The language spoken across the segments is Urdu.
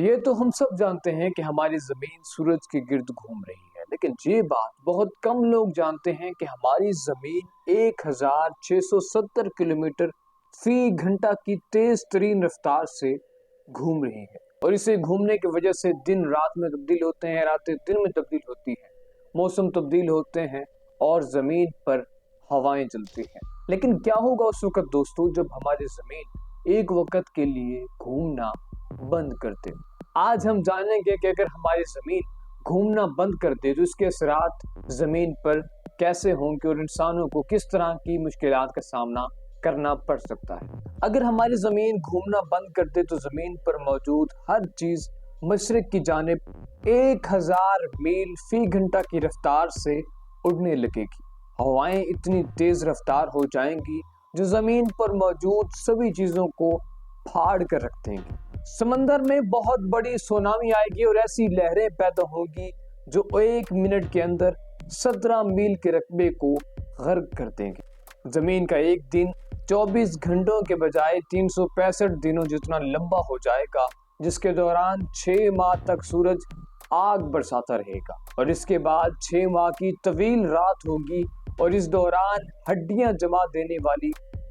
یہ تو ہم سب جانتے ہیں کہ ہماری زمین سورج کے گرد گھوم رہی ہے، لیکن یہ بات بہت کم لوگ جانتے ہیں کہ ہماری زمین 1670 کلومیٹر فی گھنٹہ کی تیز ترین رفتار سے گھوم رہی ہے، اور اسے گھومنے کی وجہ سے دن رات میں تبدیل ہوتے ہیں، راتیں دن میں تبدیل ہوتی ہیں، موسم تبدیل ہوتے ہیں اور زمین پر ہوائیں چلتی ہیں۔ لیکن کیا ہوگا اس وقت دوستو جب ہماری زمین ایک وقت کے لیے گھومنا بند کر دے؟ آج ہم جانیں گے کہ اگر ہماری زمین گھومنا بند کر دے تو اس کے اثرات زمین پر کیسے ہوں گے اور انسانوں کو کس طرح کی مشکلات کا سامنا کرنا پڑ سکتا ہے۔ اگر ہماری زمین گھومنا بند کر دے تو زمین پر موجود ہر چیز مشرق کی جانب 1000 میل فی گھنٹہ کی رفتار سے اڑنے لگے گی۔ ہوائیں اتنی تیز رفتار ہو جائیں گی جو زمین پر موجود سبھی چیزوں کو پھاڑ کر رکھ دیں گی۔ سمندر میں بہت بڑی سونامی آئے گی اور ایسی لہریں پیدا ہوگی جو 1 منٹ کے اندر 17 میل کے رقبے کو غرق کر دیں گے۔ زمین کا ایک دن 24 گھنٹوں کے بجائے 365 دنوں جتنا لمبا ہو جائے گا، جس کے دوران 6 ماہ تک سورج آگ برساتا رہے گا، اور اس کے بعد 6 ماہ کی طویل رات ہوگی اور اس دوران ہڈیاں جما دینے والی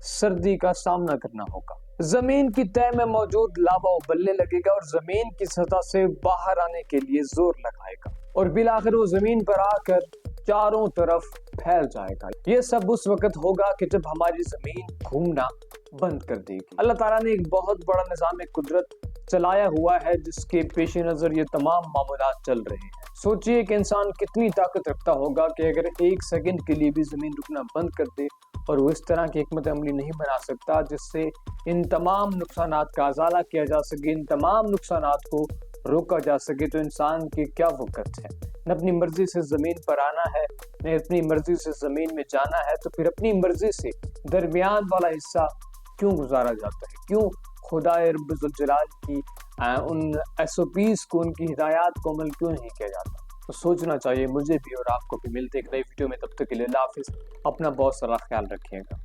سردی کا سامنا کرنا ہوگا۔ زمین کی تہہ میں موجود لاوا ابلنے لگے گا اور زمین کی سطح سے باہر آنے کے لیے زور لگائے گا، اور بالآخر وہ زمین پر آ کر چاروں طرف پھیل جائے گا۔ یہ سب اس وقت ہوگا کہ جب ہماری زمین گھومنا بند کر دے گی۔ اللہ تعالیٰ نے ایک بہت بڑا نظام قدرت چلایا ہوا ہے جس کے پیش نظر یہ تمام معاملات چل رہے ہیں۔ سوچئے کہ انسان کتنی طاقت رکھتا ہوگا کہ اگر 1 سیکنڈ کے لیے بھی زمین رکنا بند کر دے، اور وہ اس طرح کی حکمت عملی نہیں بنا سکتا جس سے ان تمام نقصانات کا ازالہ کیا جا سکے، ان تمام نقصانات کو روکا جا سکے، تو انسان کی کیا وقت ہے؟ نہ اپنی مرضی سے زمین پر آنا ہے، نہ اپنی مرضی سے زمین میں جانا ہے، تو پھر اپنی مرضی سے درمیان والا حصہ کیوں گزارا جاتا ہے؟ کیوں خدا رب الجلال کی ان SOPs کو، ان کی ہدایات کو عمل کیوں نہیں کیا جاتا؟ تو سوچنا چاہیے مجھے بھی اور آپ کو بھی۔ ملتے ایک نئی ویڈیو میں، تب تک کے لیے اللہ حافظ، اپنا بہت سارا خیال رکھیے گا۔